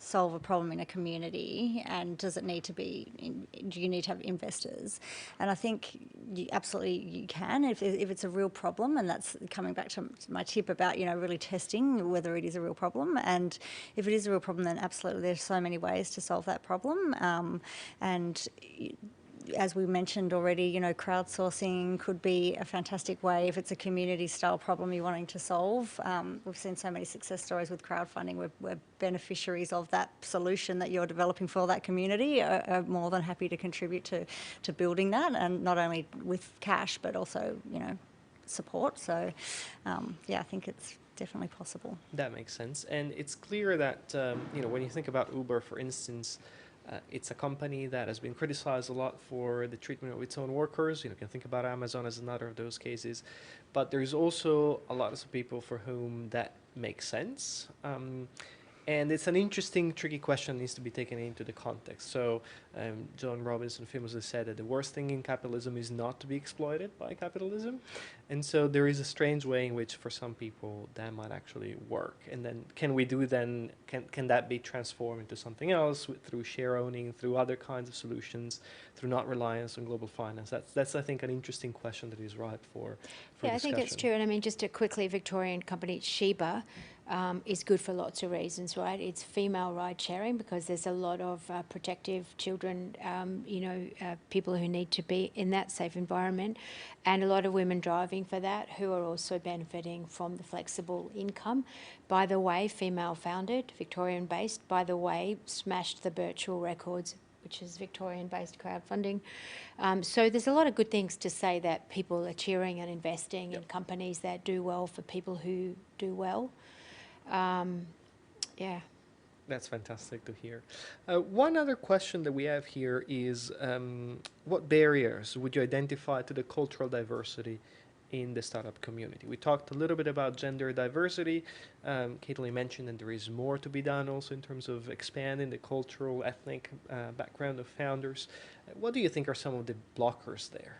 solve a problem in a community, and does it need to be, do you need to have investors? And I think absolutely you can if it's a real problem, and that's coming back to my tip about, really testing whether it is a real problem. And if it is a real problem, then absolutely there's so many ways to solve that problem. And as we mentioned already, crowdsourcing could be a fantastic way if it's a community-style problem you're wanting to solve. We've seen so many success stories with crowdfunding where beneficiaries of that solution that you're developing for that community are more than happy to contribute to building that, and not only with cash but also, support. So, I think it's definitely possible. That makes sense. And it's clear that, when you think about Uber, for instance, it's a company that has been criticized a lot for the treatment of its own workers. You can think about Amazon as another of those cases. But there's also a lot of people for whom that makes sense. And it's an interesting, tricky question that needs to be taken into the context. So John Robinson famously said that the worst thing in capitalism is not to be exploited by capitalism. And so there is a strange way in which for some people that might actually work. And then can that be transformed into something else through share owning, through other kinds of solutions, through not reliance on global finance? That's I think, an interesting question that is ripe for discussion. I think it's true. And I mean, just a quickly, Victorian company Sheba is good for lots of reasons, right? It's female ride sharing because there's a lot of protective children, people who need to be in that safe environment, and a lot of women driving for that who are also benefiting from the flexible income. By the way, female founded, Victorian based, by the way, smashed the virtual records, which is Victorian-based crowdfunding. So there's a lot of good things to say that people are cheering and investing in companies that do well for people who do well. Yeah. That's fantastic to hear. One other question that we have here is what barriers would you identify to the cultural diversity in the startup community? We talked a little bit about gender diversity. Caitlin mentioned that there is more to be done also in terms of expanding the cultural, ethnic background of founders. What do you think are some of the blockers there?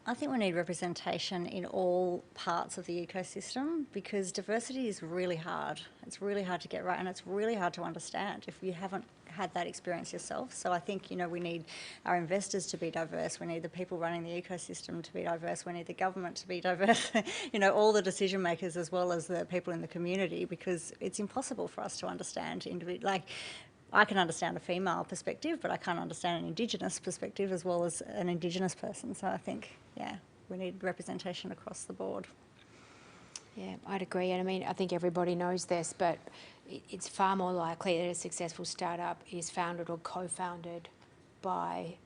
I think we need representation in all parts of the ecosystem because diversity is really hard. It's really hard to get right and it's really hard to understand if you haven't had that experience yourself. So I think, we need our investors to be diverse. We need the people running the ecosystem to be diverse. We need the government to be diverse, all the decision makers as well as the people in the community because it's impossible for us to understand I can understand a female perspective, but I can't understand an Indigenous perspective as well as an Indigenous person. So I think, we need representation across the board. Yeah, I'd agree. And I think everybody knows this, but it's far more likely that a successful startup is founded or co-founded by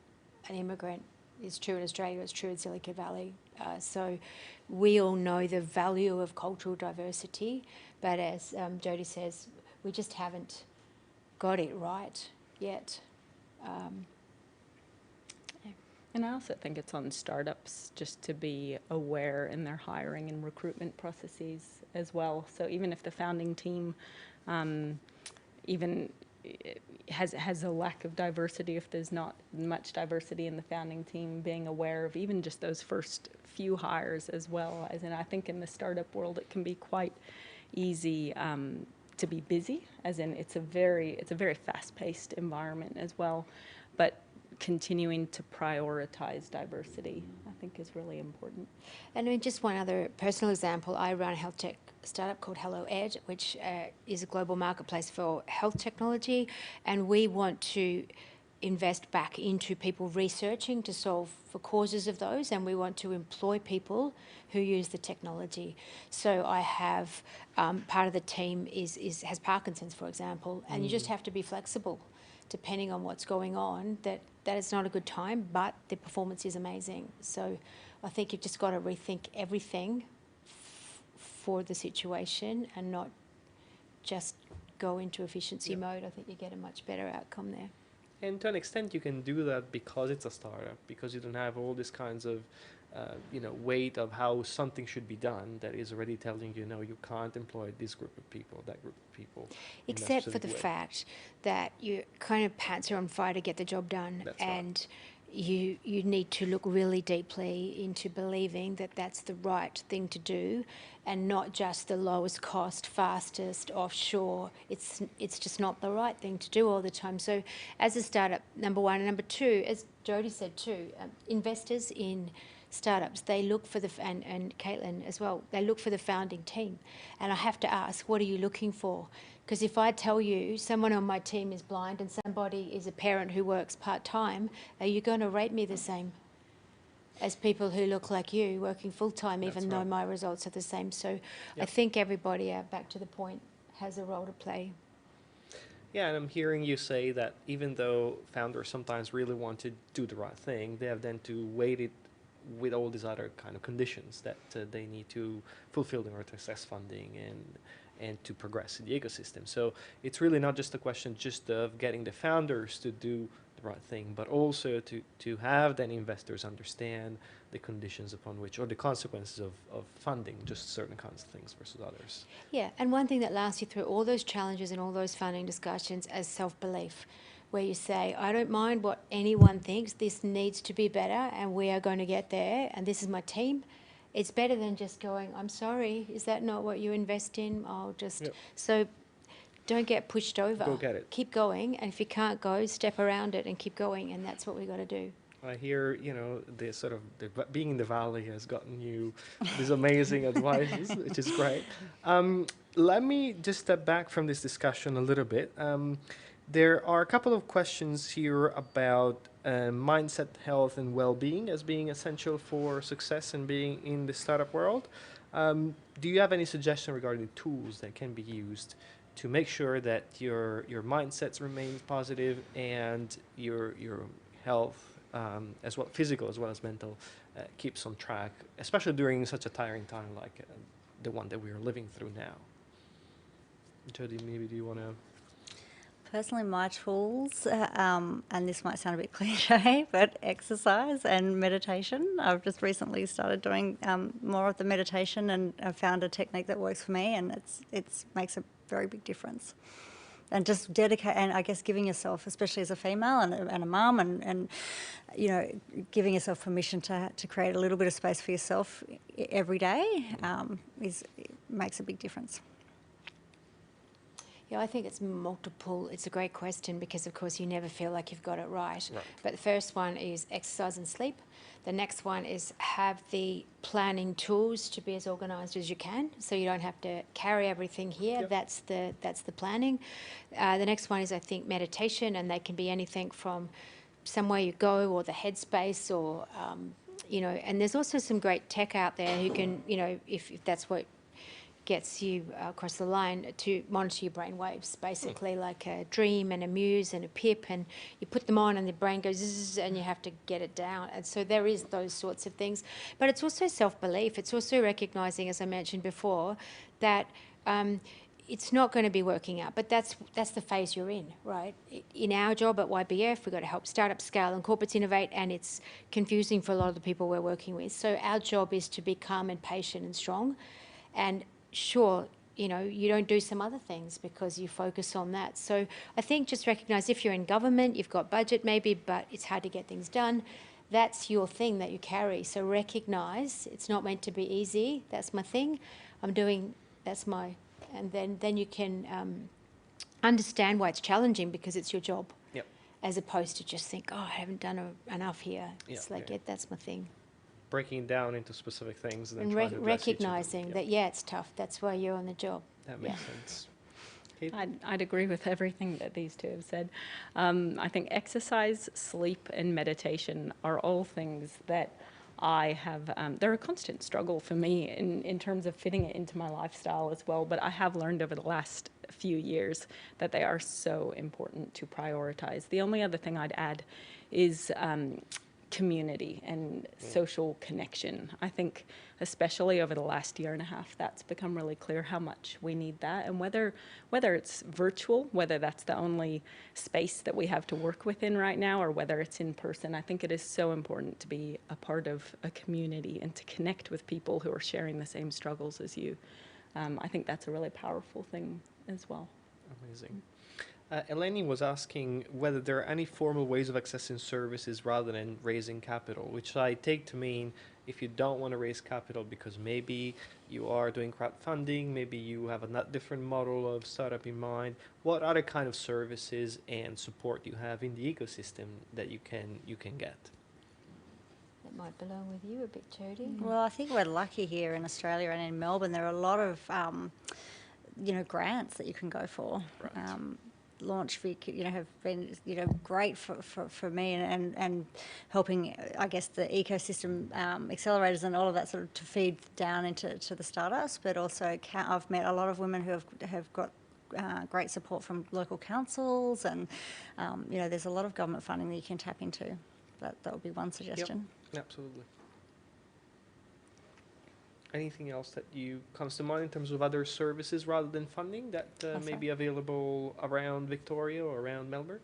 an immigrant. It's true in Australia, it's true in Silicon Valley. So we all know the value of cultural diversity, but as Jody says, we just haven't got it right yet. And I also think it's on startups just to be aware in their hiring and recruitment processes as well. So even if the founding team even has a lack of diversity, if there's not much diversity in the founding team, being aware of even just those first few hires as well. As in, I think in the startup world, it can be quite easy to be busy, as in it's a very fast-paced environment as well, but continuing to prioritize diversity, I think, is really important. And just one other personal example, I run a health tech startup called Hello Ed, which is a global marketplace for health technology, and we want to invest back into people researching to solve for causes of those, and we want to employ people who use the technology. So I have part of the team has Parkinson's, for example, and you just have to be flexible depending on what's going on, that it's not a good time, but the performance is amazing. So I think you've just got to rethink everything for the situation and not just go into efficiency mode. I think you get a much better outcome there. And to an extent, you can do that because it's a startup, because you don't have all these kinds of, weight of how something should be done that is already telling you, no, you can't employ this group of people, that group of people. Except for the fact that you kind of pants are on fire to get the job done. That's and you need to look really deeply into believing that that's the right thing to do and not just the lowest cost, fastest, offshore. It's just not the right thing to do all the time. So as a startup, number one, and number two, as Jody said too, investors in startups, they look for and Caitlin as well, they look for the founding team. And I have to ask, what are you looking for? Because if I tell you someone on my team is blind and somebody is a parent who works part-time, are you going to rate me the same as people who look like you working full-time, even though my results are the same? So I think everybody, back to the point, has a role to play. Yeah, and I'm hearing you say that even though founders sometimes really want to do the right thing, they have then to weight it with all these other kind of conditions that they need to fulfill in order to access funding and to progress in the ecosystem. So it's really not just a question just of getting the founders to do the right thing, but also to have then investors understand the conditions upon which, or the consequences of funding just certain kinds of things versus others. Yeah, and one thing that lasts you through all those challenges and all those funding discussions is self-belief, where you say, I don't mind what anyone thinks, this needs to be better and we are going to get there and this is my team. It's better than just going, I'm sorry, is that not what you invest in? I'll just... Yep. So don't get pushed over. Go get it. Keep going, and if you can't go, step around it and keep going, and that's what we've got to do. I hear, the sort of being in the valley has gotten you these amazing advices, which is great. Let me just step back from this discussion a little bit. There are a couple of questions here about mindset, health, and well-being as being essential for success and being in the startup world. Do you have any suggestion regarding the tools that can be used to make sure that your mindset remains positive and your health, as well physical as well as mental, keeps on track, especially during such a tiring time like the one that we are living through now? Jody, maybe do you want to? Personally, my tools, and this might sound a bit cliche, but exercise and meditation. I've just recently started doing more of the meditation, and I found a technique that works for me, and it makes a very big difference. And just dedicate, and I guess giving yourself, especially as a female and a mum, and giving yourself permission to create a little bit of space for yourself every day makes a big difference. Yeah, I think it's multiple. It's a great question because, of course, you never feel like you've got it right. But the first one is exercise and sleep. The next one is have the planning tools to be as organised as you can, so you don't have to carry everything here. Yep. That's the planning. The next one is, I think, meditation, and they can be anything from somewhere you go or the headspace or, and there's also some great tech out there who can, if that's what gets you across the line, to monitor your brain waves, basically like a Dream and a Muse and a Pip, and you put them on and the brain goes zzz, and you have to get it down. And so there is those sorts of things. But it's also self-belief. It's also recognising, as I mentioned before, that it's not going to be working out, but that's the phase you're in, right? In our job at YBF, we've got to help startups scale and corporates innovate, and it's confusing for a lot of the people we're working with. So our job is to be calm and patient and strong, and sure, you don't do some other things because you focus on that. So I think just recognise if you're in government, you've got budget maybe, but it's hard to get things done. That's your thing that you carry. So recognise it's not meant to be easy. That's my thing. And then you can understand why it's challenging because it's your job. Yep. As opposed to just think, I haven't done enough here. It's that's my thing. Breaking down into specific things and then and trying to recognising that, it's tough. That's why you're on the job. That makes sense. I'd agree with everything that these two have said. I think exercise, sleep, and meditation are all things that I have, they're a constant struggle for me in terms of fitting it into my lifestyle as well, but I have learned over the last few years that they are so important to prioritise. The only other thing I'd add is community and social connection. I think especially over the last year and a half, that's become really clear how much we need that. And whether it's virtual, whether that's the only space that we have to work within right now, or whether it's in person, I think it is so important to be a part of a community and to connect with people who are sharing the same struggles as you. I think that's a really powerful thing as well. Amazing. Eleni was asking whether there are any formal ways of accessing services rather than raising capital, which I take to mean if you don't want to raise capital because maybe you are doing crowdfunding, maybe you have a different model of startup in mind, what other kind of services and support you have in the ecosystem that you can get? That might belong with you a bit, Jody. Well, I think we're lucky here in Australia and in Melbourne. There are a lot of grants that you can go for. Right. LaunchVic, have been, great for me and helping, I guess, the ecosystem accelerators and all of that sort of to feed down into the startups. But also, I've met a lot of women who have got great support from local councils, and there's a lot of government funding that you can tap into. That would be one suggestion. Yep, absolutely. Anything else that comes to mind in terms of other services rather than funding that may be available around Victoria or around Melbourne?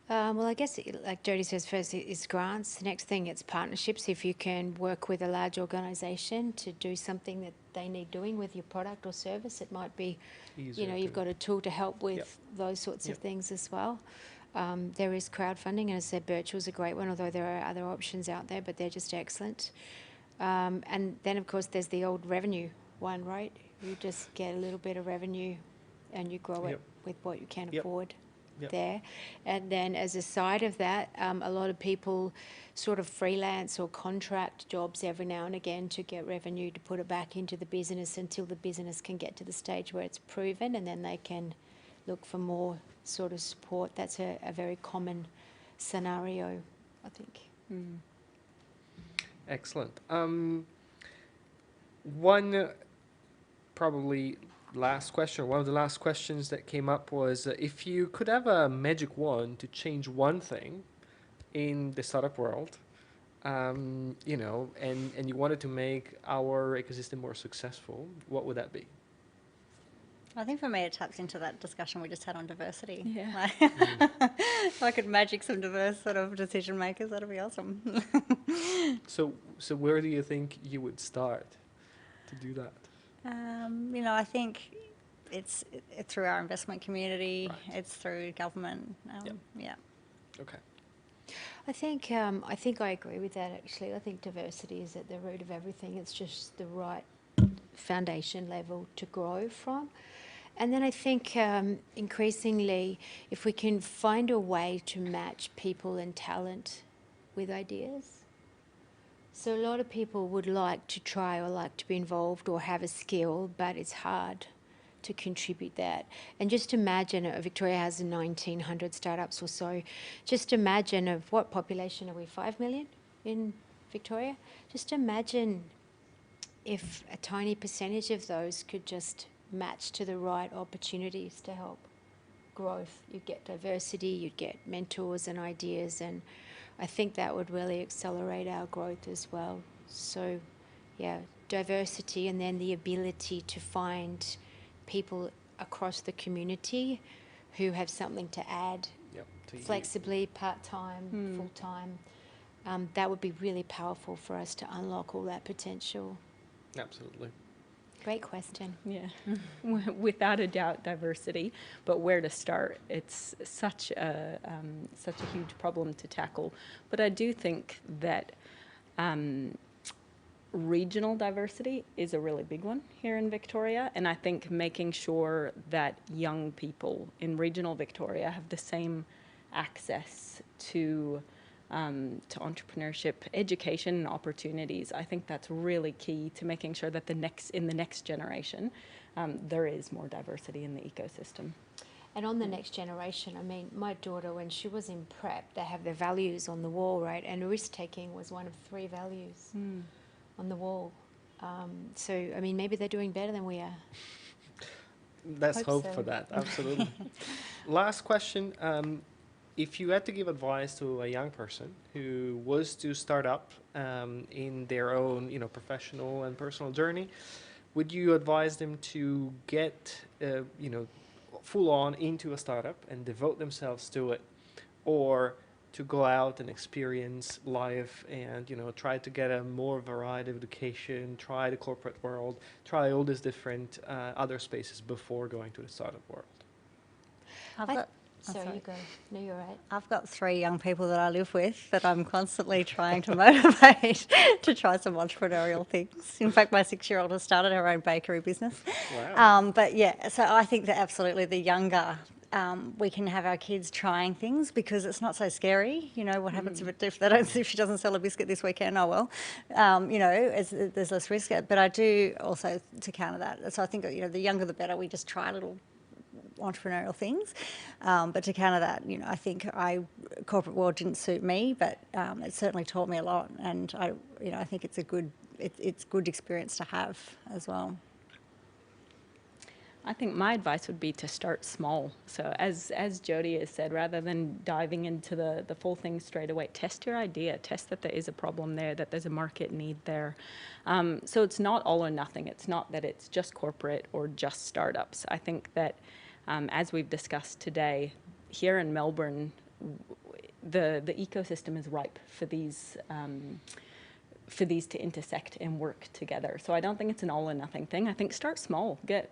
Well, I guess, like Jody says, first is grants. The next thing, it's partnerships. If you can work with a large organisation to do something that they need doing with your product or service, it might be, you've got a tool to help with those sorts of things as well. There is crowdfunding, and as I said, Birchall's a great one, although there are other options out there, but they're just excellent. And then, of course, there's the old revenue one, right? You just get a little bit of revenue and you grow it with what you can afford. Yep. there. And then as a side of that, a lot of people sort of freelance or contract jobs every now and again to get revenue to put it back into the business until the business can get to the stage where it's proven, and then they can look for more sort of support. That's a very common scenario, I think. Excellent. One probably last question, one of the last questions that came up was if you could have a magic wand to change one thing in the startup world, you know, and you wanted to make our ecosystem more successful, what would that be? I think for me it taps into that discussion we just had on diversity. Yeah. If I could magic some diverse sort of decision makers, that'd be awesome. So where do you think you would start to do that? You know, I think it's through our investment community, Right. it's through government. Yep. Yeah. Okay. I think I agree with that, actually. I think diversity is at the root of everything. It's just the right foundation level to grow from. And then I think increasingly, if we can find a way to match people and talent with ideas. So a lot of people would like to try or like to be involved or have a skill, but it's hard to contribute that. And just imagine, Victoria has 1,900 startups or so. Just imagine of what population are we, 5 million in Victoria? Just imagine if a tiny percentage of those could just match to the right opportunities to help growth. You'd get diversity, you'd get mentors and ideas, and I think that would really accelerate our growth as well. So, yeah, diversity, and then the ability to find people across the community who have something to add Yep. to you. flexibly, part-time, full-time. That would be really powerful for us to unlock all that potential. Absolutely. Great question. Yeah, without a doubt, diversity. But where to start? It's such a huge problem to tackle. But I do think that regional diversity is a really big one here in Victoria, and I think making sure that young people in regional Victoria have the same access to entrepreneurship, education, and opportunities. I think that's really key to making sure that in the next generation, there is more diversity in the ecosystem. And on the next generation, I mean, my daughter, when she was in prep, they have their values on the wall, right? And risk-taking was one of 3 values on the wall. So, I mean, maybe they're doing better than we are. Let's Hope hope so. for that. Absolutely. Last question. If you had to give advice to a young person who was to start up in their own, you know, professional and personal journey, would you advise them to get, you know, full on into a startup and devote themselves to it, or to go out and experience life and, you know, try to get a more varied education, try the corporate world, try all these different other spaces before going to the startup world? Sorry, you go. No, you're right. I've got 3 young people that I live with that I'm constantly trying to motivate to try some entrepreneurial things. In fact, my 6-year-old has started her own bakery business. Wow. But yeah, so I think that absolutely the younger we can have our kids trying things, because it's not so scary. You know, what happens if she doesn't sell a biscuit this weekend? Oh well, you know, there's less risk. But I do also, to counter that. So I think, you know, the younger the better. We just try little entrepreneurial things, but to counter that, you know, I think corporate world didn't suit me, but it certainly taught me a lot, and I think it's good experience to have as well. I think my advice would be to start small. So as Jodie has said, rather than diving into the full thing straight away, test your idea, test that there is a problem there, that there's a market need there. So it's not all or nothing. It's not that it's just corporate or just startups. I think that as we've discussed today, here in Melbourne, the ecosystem is ripe for these to intersect and work together. So I don't think it's an all or nothing thing. I think start small, get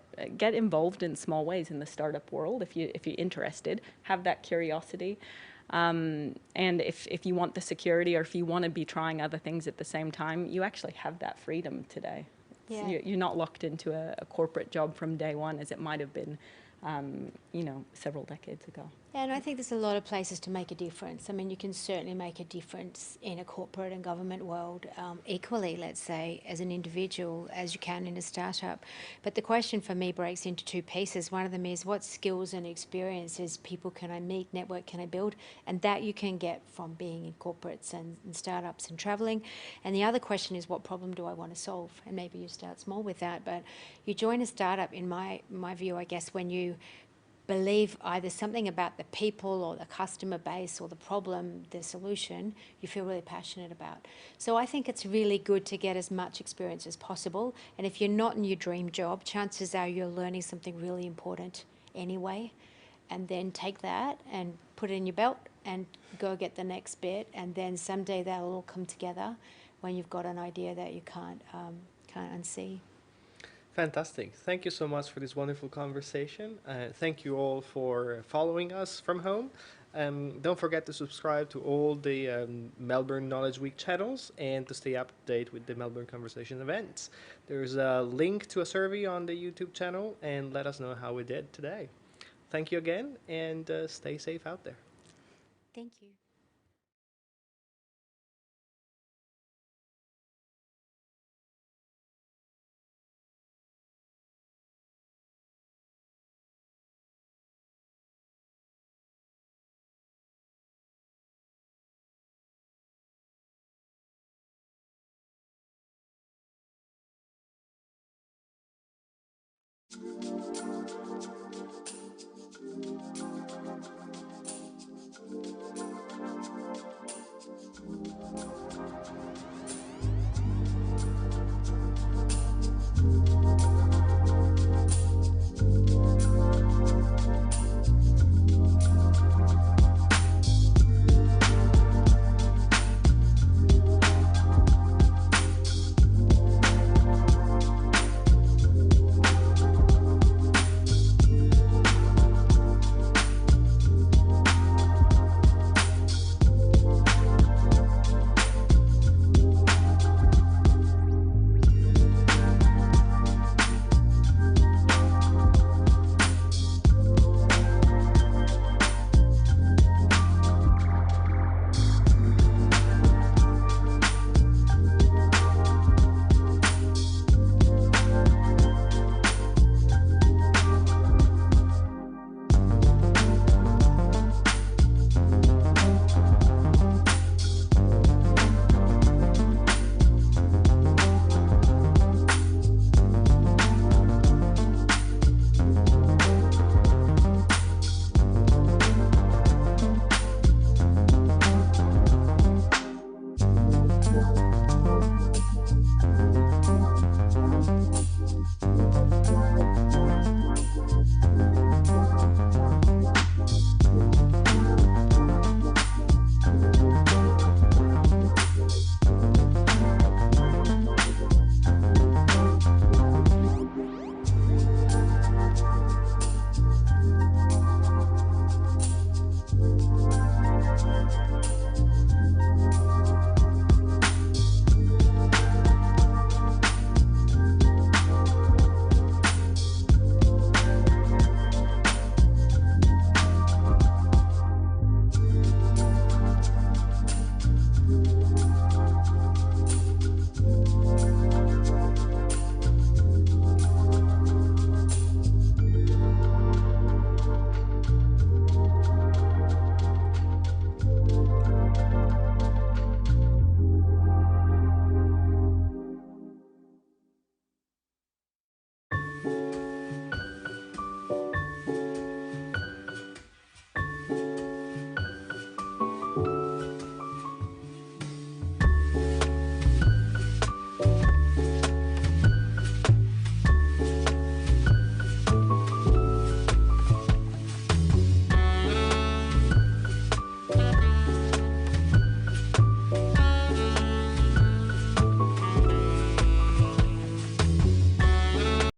involved in small ways in the startup world if you're interested. Have that curiosity, and if you want the security, or if you want to be trying other things at the same time, you actually have that freedom today. Yeah. So you're not locked into a corporate job from day one as it might have been, you know, several decades ago. And I think there's a lot of places to make a difference. I mean, you can certainly make a difference in a corporate and government world equally, let's say, as an individual as you can in a startup. But the question for me breaks into two pieces. One of them is what skills and experiences people can I meet, network can I build, and that you can get from being in corporates and startups and travelling. And the other question is what problem do I want to solve? And maybe you start small with that, but you join a startup, in my view, I guess, when you believe either something about the people or the customer base or the problem, the solution, you feel really passionate about. So I think it's really good to get as much experience as possible. And if you're not in your dream job, chances are you're learning something really important anyway. And then take that and put it in your belt and go get the next bit. And then someday that'll all come together when you've got an idea that you can't unsee. Fantastic. Thank you so much for this wonderful conversation. Thank you all for following us from home. Don't forget to subscribe to all the Melbourne Knowledge Week channels and to stay up to date with the Melbourne Conversation events. There's a link to a survey on the YouTube channel, and let us know how we did today. Thank you again, and stay safe out there. Thank you.